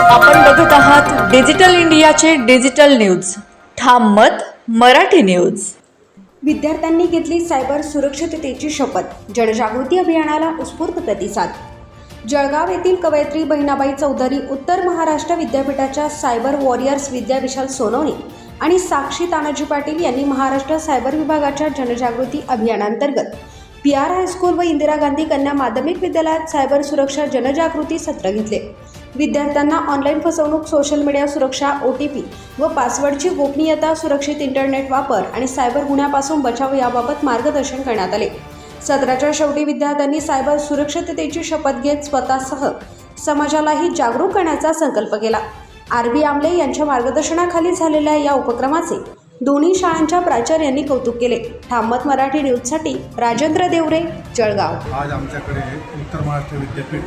आपण बघत आहात डिजिटल इंडियाचे डिजिटल न्यूज. ठाम मत मराठी न्यूज. विद्यार्थ्यांनी घेतली सायबर सुरक्षिततेची शपथ. जनजागृती अभियानाला उत्स्फूर्त प्रतिसाद. जळगाव येथील कवयित्री बहिणाबाई चौधरी उत्तर महाराष्ट्र विद्यापीठाच्या सायबर वॉरियर्स विद्या विशाल सोनवणे आणि साक्षी तानाजी पाटील यांनी महाराष्ट्र सायबर विभागाच्या जनजागृती अभियानांतर्गत PR हायस्कूल व इंदिरा गांधी कन्या माध्यमिक विद्यालयात सायबर सुरक्षा जनजागृती सत्र घेतले. विद्यार्थ्यांना ऑनलाईन फसवणूक, सोशल मीडिया सुरक्षा, OTP व पासवर्डची गोपनीयता, सुरक्षित इंटरनेट वापर आणि सायबर गुन्ह्यापासून बचाव याबाबत मार्गदर्शन करण्यात आले. सत्राच्या शेवटी विद्यार्थ्यांनी सायबर सुरक्षिततेची शपथ घेत स्वतःसह समाजालाही जागरूक करण्याचा संकल्प केला. RB आमले यांच्या मार्गदर्शनाखाली झालेल्या या उपक्रमाचे दोन्ही शाळांच्या प्राचार्यांनी कौतुक केले. ठाममत मराठी न्यूजसाठी राजेंद्र देवरे, जळगाव. आज आमच्याकडे उत्तर महाराष्ट्र विद्यापीठ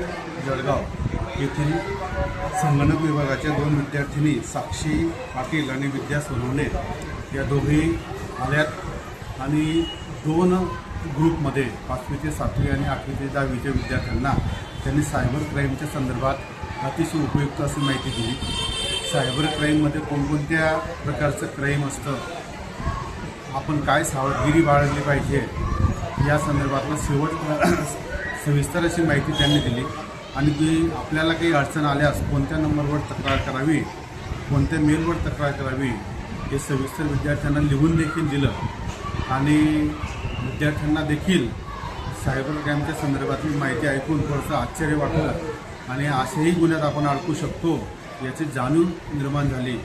जळगाव येथील संगणक विभागाच्या 2 विद्यार्थिनी साक्षी पाटील आणि विद्या सोनवणे या दोघी आल्यात आणि 2 ग्रुपमध्ये 5वी ते 7वी आणि 8वी ते 10वीच्या विद्यार्थ्यांना त्यांनी सायबर क्राईमच्या संदर्भात अतिशय उपयुक्त अशी माहिती दिली. सायबर क्राईममध्ये कोणकोणत्या प्रकारचं क्राईम असतं, आपण काय सावधगिरी बाळगली पाहिजे या संदर्भातलं सविस्तर अशी माहिती त्यांनी दिली. आणि ती आपल्याला काही अडचण आल्यास कोणत्या नंबरवर तक्रार करावी, कोणत्या मेलवर तक्रार करावी हे सविस्तर विद्यार्थ्यांना लिहून देखील दिलं. आणि विद्यार्थ्यांना देखील सायबर क्राईमच्या संदर्भातली माहिती ऐकून थोडंसं आश्चर्य वाटलं आणि अशाही गुन्ह्यात आपण अडकू शकतो याची जाणीव निर्माण झाली.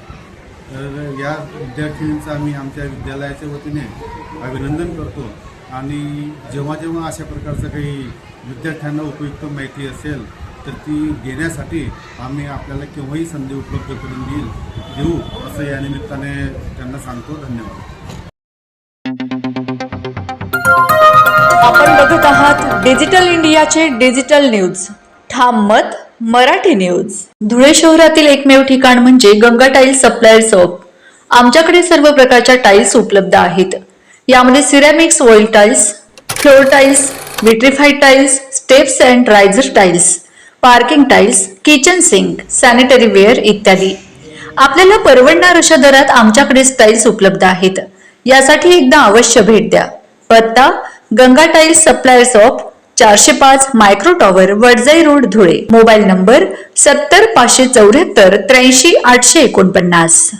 तर या विद्यार्थिनींचं आम्ही आमच्या विद्यालयाच्या वतीने अभिनंदन करतो. आणि जेव्हा जेव्हा अशा प्रकारचं काही विद्यार्थ्यांना उपयुक्त माहिती असेल तर ती देण्यासाठी आम्ही आपल्याला केव्हाही संधी उपलब्ध करून देऊ असं या निमित्ताने त्यांना सांगतो. धन्यवाद. आपण बघत आहात डिजिटल इंडियाचे डिजिटल न्यूज. ठाम मत मराठी न्यूज. धुळे शहरातील एकमेव ठिकाण म्हणजे गंगा टाइल्स सप्लायर शॉप. आमच्याकडे सर्व प्रकारच्या टाइल्स उपलब्ध आहेत. यामध्ये ceramics, wall tiles, floor tiles, vitrified tiles, steps and riser tiles, parking tiles, kitchen sink, sanitary ware इत्यादी. आपल्याला परवडणार अशा दरात आमच्याकडे टाइल्स उपलब्ध आहेत. यासाठी एकदा अवश्य भेट द्या. पत्ता Ganga tiles supplier shop, 405 micro tower, Wadjai road, Dhule. Mobile number 70 574 83 849.